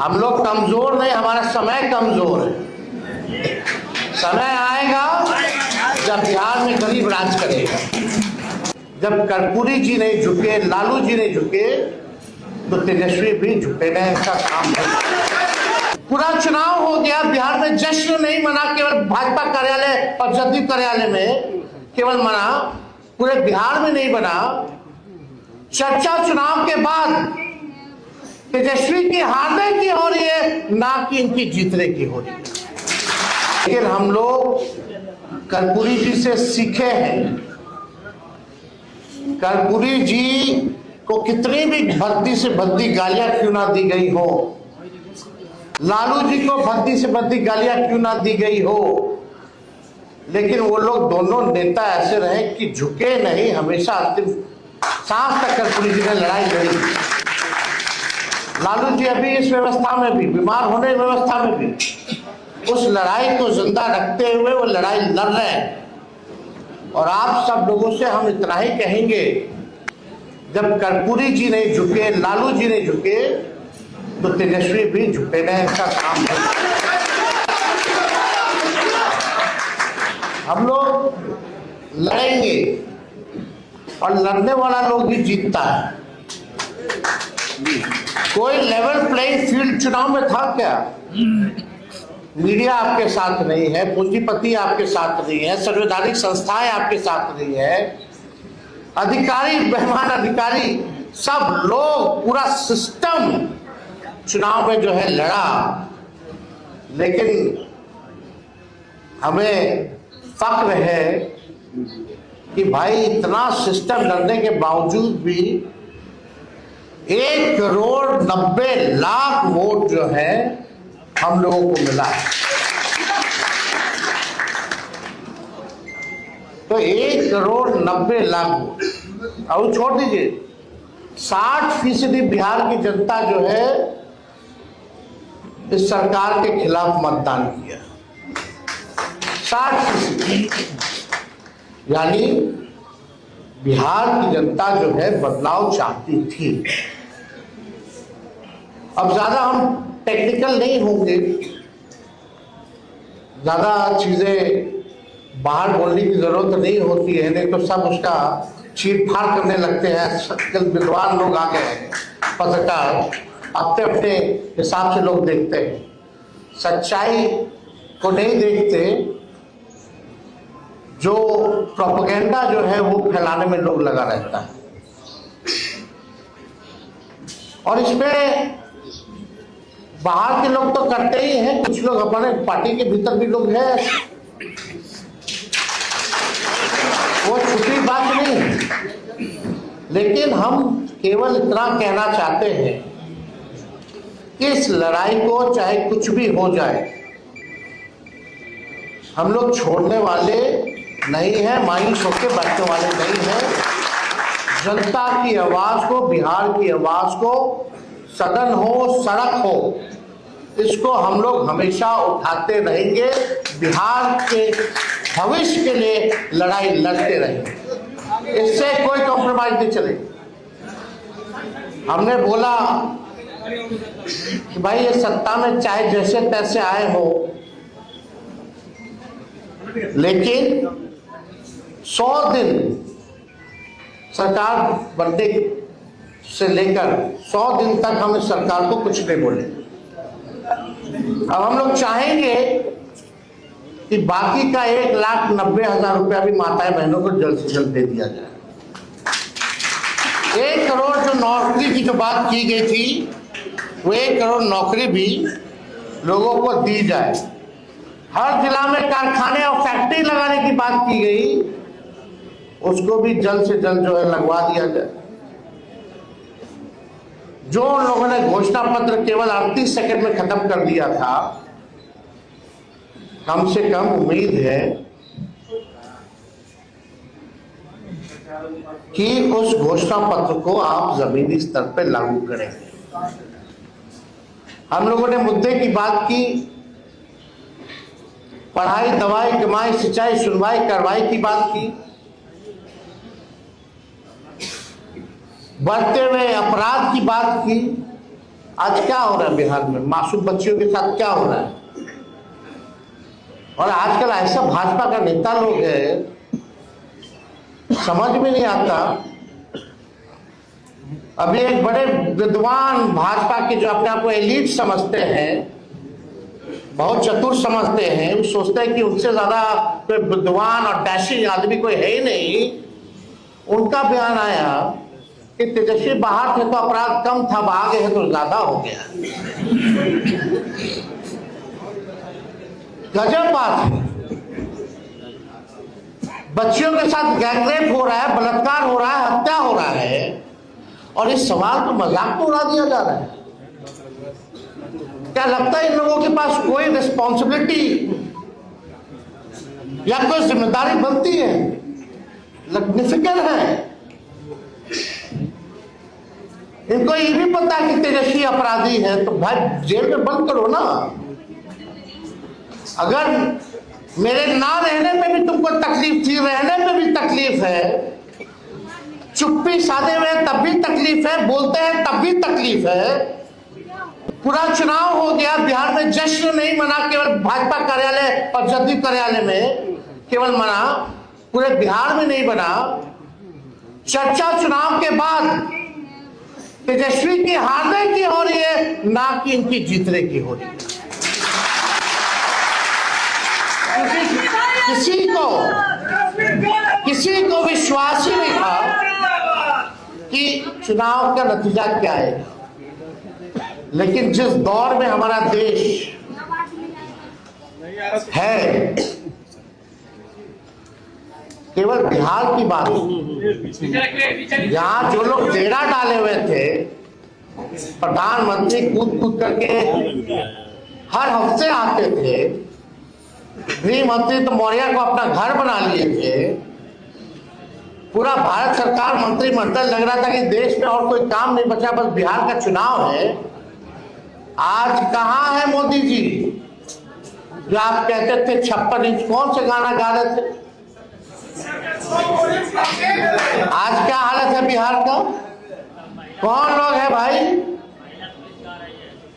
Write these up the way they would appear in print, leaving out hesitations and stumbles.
हम लोग कमजोर नहीं, हमारा समय कमजोर है। समय आएगा जब बिहार में गरीब राज करेगा। जब कर्पूरी जी नहीं झुके, लालू जी नहीं झुके, तो तेजस्वी भी झुकेगा। इसका काम है। पूरा चुनाव हो गया, बिहार में जश्न नहीं मना केवल भाजपा कार्यालय और जदयू कार्यालय में केवल मना, पूरे बिहार में नहीं बना। चर्चा चुनाव के बाद तेजस्वी की हारने की हो रही है, ना कि इनकी जीतने की हो रही है। लेकिन हम लोग कर्पूरी जी से सीखे हैं। कर्पूरी जी को कितनी भी भद्दी से भद्दी गालियां क्यों ना दी गई हो, लालू जी को भद्दी से भद्दी गालियां क्यों ना दी गई हो, लेकिन वो लोग दोनों नेता ऐसे रहे कि झुके नहीं, हमेशा अंतिम सांस तक कर्पूरी जी ने लड़ाई लड़ी। लालू जी अभी इस व्यवस्था में भी, बीमार होने की व्यवस्था में भी, उस लड़ाई को जिंदा रखते हुए वो लड़ाई लड़ रहे हैं। और आप सब लोगों से हम इतना ही कहेंगे, जब कर्पूरी जी नहीं झुके, लालू जी नहीं झुके, तो तेजस्वी भी झुकेगा। इसका काम है। हम लोग लड़ेंगे और लड़ने वाला लोग भी जीतता है। कोई लेवल प्लेइंग फील्ड चुनाव में था क्या? मीडिया आपके साथ नहीं है, पूंजीपति आपके साथ नहीं है, संवैधानिक संस्थाएं आपके साथ नहीं है, अधिकारी, बेईमान अधिकारी, सब लोग, पूरा सिस्टम चुनाव में जो है लड़ा। लेकिन हमें फक्र है कि भाई इतना सिस्टम लड़ने के बावजूद भी 1,90,00,000 वोट जो है हम लोगों को मिला है। तो 1,90,00,000 वोट, और छोड़ दीजिए 60% बिहार की जनता जो है इस सरकार के खिलाफ मतदान किया। 60%, यानी बिहार की जनता जो है बदलाव चाहती थी। अब ज्यादा हम टेक्निकल नहीं होंगे, ज्यादा चीजें बाहर बोलने की जरूरत नहीं होती है, नहीं तो सब उसका चीर फाड़ करने लगते हैं। विद्वान लोग आ गए हैं, पत्रकार अपने अपने हिसाब से लोग देखते हैं, सच्चाई को नहीं देखते। जो प्रोपेगेंडा जो है वो फैलाने में लोग लगा रहता है। और इसमें बाहर के लोग तो करते ही हैं, कुछ लोग हमारे पार्टी के भीतर भी लोग हैं, वो छुपी बात नहीं है। लेकिन हम केवल इतना कहना चाहते हैं कि इस लड़ाई को चाहे कुछ भी हो जाए, हम लोग छोड़ने वाले नहीं है, मायूस होकर बैठने वाले नहीं है। जनता की आवाज को, बिहार की आवाज को, सदन हो, सड़क हो, इसको हम लोग हमेशा उठाते रहेंगे। बिहार के भविष्य के लिए लड़ाई लड़ते रहेंगे, इससे कोई कॉम्प्रोमाइज नहीं चलेगा। हमने बोला कि भाई ये सत्ता में चाहे जैसे तैसे आए हो, लेकिन 100 दिन सरकार बनने से लेकर 100 दिन तक हम इस सरकार को कुछ नहीं बोले। अब हम लोग चाहेंगे कि बाकी का 1,90,000 रुपया भी माताएं बहनों को जल्द से जल्द दे दिया जाए। 1 करोड़ जो नौकरी की जो बात की गई थी, वो 1 करोड़ नौकरी भी लोगों को दी जाए। हर जिला में कारखाने और फैक्ट्री लगाने की बात की गई, उसको भी जल्द से जल्द जो है लगवा दिया जाए। जो लोगों ने घोषणा पत्र केवल 38 सेकंड में खत्म कर दिया था, कम से कम उम्मीद है कि उस घोषणा पत्र को आप जमीनी स्तर पर लागू करेंगे। हम लोगों ने मुद्दे की बात की, पढ़ाई, दवाई, कमाई, सिंचाई, सुनवाई, कार्रवाई की बात की, बढ़ते हुए अपराध की बात की, आज क्या हो रहा है बिहार में, मासूम बच्चियों के साथ क्या हो रहा है। और आजकल ऐसा भाजपा का नेता लोग है, समझ में नहीं आता। अभी एक बड़े विद्वान भाजपा के जो अपने आप को एलीट समझते हैं, बहुत चतुर समझते हैं, वो सोचते हैं कि उनसे ज्यादा कोई विद्वान और डैशिंग आदमी कोई है ही नहीं। उनका बयान आया कि तेजस्वी बाहर थे तो अपराध कम था, अब आ गए हैं तो ज्यादा हो गया। गजब बात है। बच्चियों के साथ गैंगरेप हो रहा है, बलात्कार हो रहा है, हत्या हो रहा है, और इस सवाल को मजाक में उड़ा दिया जा रहा है। क्या लगता है इन लोगों के पास कोई रिस्पॉन्सिबिलिटी या कोई जिम्मेदारी बनती है? निफिकर है। इनको ये भी पता है कि तेजस्वी अपराधी है, तो भाई जेल में बंद करो ना। अगर मेरे ना रहने में भी तुमको तकलीफ थी, रहने में भी तकलीफ है, चुप्पी साधे हुए तब भी तकलीफ है, बोलते हैं तब भी तकलीफ है। पूरा चुनाव हो गया, बिहार में जश्न नहीं मना, केवल भाजपा कार्यालय और जदयू कार्यालय में केवल मना, पूरे बिहार में नहीं बना। चर्चा चुनाव के बाद तेजस्वी की हारने की हो रही है, ना कि इनकी जीतने की हो रही है। किसी को विश्वास ही नहीं था कि चुनाव का नतीजा क्या है। लेकिन जिस दौर में हमारा देश है, केवल बिहार की बात, यहां जो लोग डेरा डाले हुए थे, प्रधानमंत्री कूद कूद करके हर हफ्ते आते थे, गृह मंत्री तो मौर्य को अपना घर बना लिए थे, पूरा भारत सरकार मंत्रिमंडल लग रहा था कि देश में और कोई काम नहीं बचा, बस बिहार का चुनाव है। आज कहां है मोदी जी, जो आप कहते थे 56 इंच, कौन से गाना गा रहे थे? आज क्या हालत है बिहार का? कौन लोग है भाई?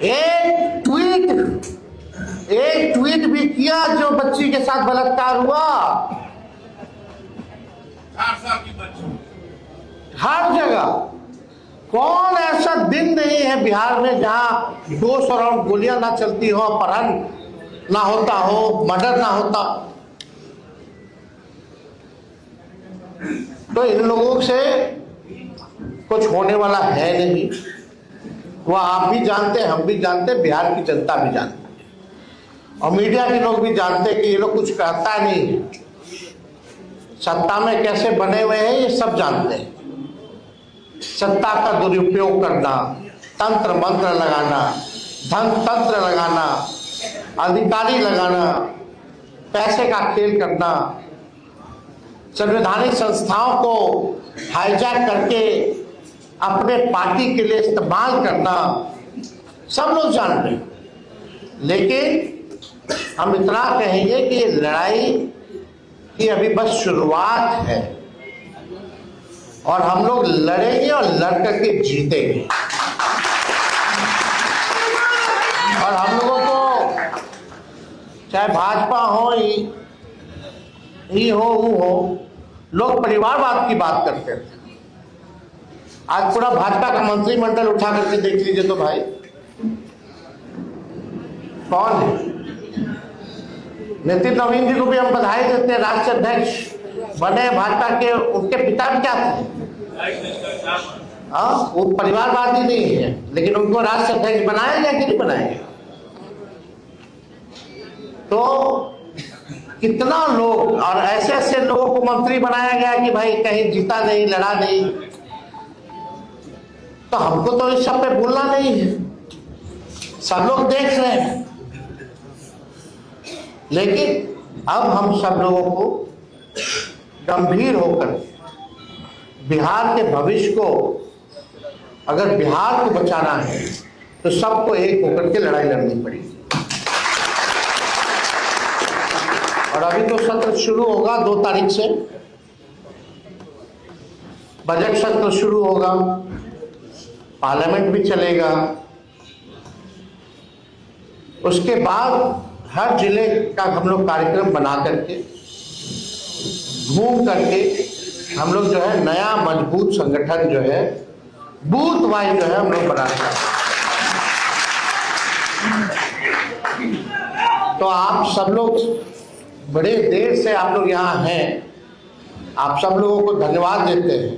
एक ट्वीट भी किया जो बच्ची के साथ बलात्कार हुआ। हर जगह कौन ऐसा दिन नहीं है बिहार में जहां 200 राउंड गोलियां ना चलती हो, अपहरण ना होता हो, मर्डर ना होता। तो इन लोगों से कुछ होने वाला है नहीं। वह आप भी जानते हैं, हम भी जानते हैं, बिहार की जनता भी जानती है, और मीडिया के लोग भी जानते हैं कि ये लोग कुछ कहता नहीं है। सत्ता में कैसे बने हुए हैं ये सब जानते हैं। सत्ता का दुरुपयोग करना, तंत्र मंत्र लगाना, धन तंत्र लगाना, अधिकारी लगाना, पैसे का खेल करना, संवैधानिक संस्थाओं को हाईजैक करके अपने पार्टी के लिए इस्तेमाल करना, सब लोग जानते हैं। लेकिन हम इतना कहेंगे कि ये लड़ाई की अभी बस शुरुआत है, और हम लोग लड़ेंगे और लड़ करके जीतेंगे। और हम लोगों को चाहे भाजपा हो, ये हो, वो हो, लोग परिवारवाद की बात करते थे। आज पूरा भाजपा का मंत्रिमंडल उठा करके देख लीजिए तो भाई कौन है। नितिन नवीन जी को भी हम बधाई देते हैं, राष्ट्रीय अध्यक्ष बने भाजपा के। उनके पिता भी क्या थे? वो परिवारवादी नहीं है, लेकिन उनको राष्ट्रीय अध्यक्ष बनाया गया कि नहीं बनाया गया? तो कितना लोग और ऐसे ऐसे लोगों को मंत्री बनाया गया कि भाई कहीं जीता नहीं, लड़ा नहीं। तो हमको तो इस सब पे बोलना नहीं है, सब लोग देख रहे हैं। लेकिन अब हम सब लोगों को गंभीर होकर बिहार के भविष्य को, अगर बिहार को बचाना है तो सबको एक होकर के लड़ाई लड़नी पड़ेगी। और अभी तो सत्र शुरू होगा 2 तारीख से, बजट सत्र शुरू होगा, पार्लियामेंट भी चलेगा, उसके बाद हर जिले का हम लोग कार्यक्रम बना करके घूम करके हम लोग जो है नया मजबूत संगठन जो है बूथ वाइज जो है हम लोग बनाएंगे। तो आप सब लोग बड़े देर से आप लोग यहाँ हैं, आप सब लोगों को धन्यवाद देते हैं।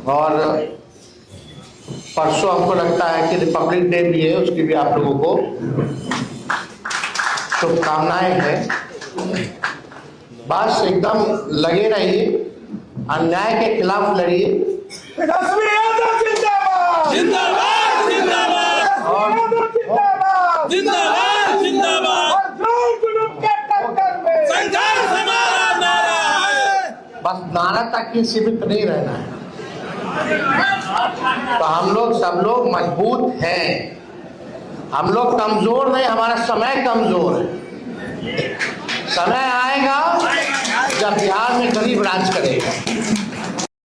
और परसों हमको लगता है कि रिपब्लिक डे भी है, उसकी भी आप लोगों को शुभकामनाएं हैं। बस एकदम लगे रहिए, अन्याय के खिलाफ लड़िए। जिंदाबाद जिंदाबाद जिंदाबाद जिंदाबाद जिंदाबाद संघर्ष हमारा नारा है। बस नारा तक ही सीमित नहीं रहना है। तो हम लोग सब लोग मजबूत हैं, हम लोग कमजोर नहीं, हमारा समय कमजोर है। समय आएगा जब बिहार में गरीब राज करेगा।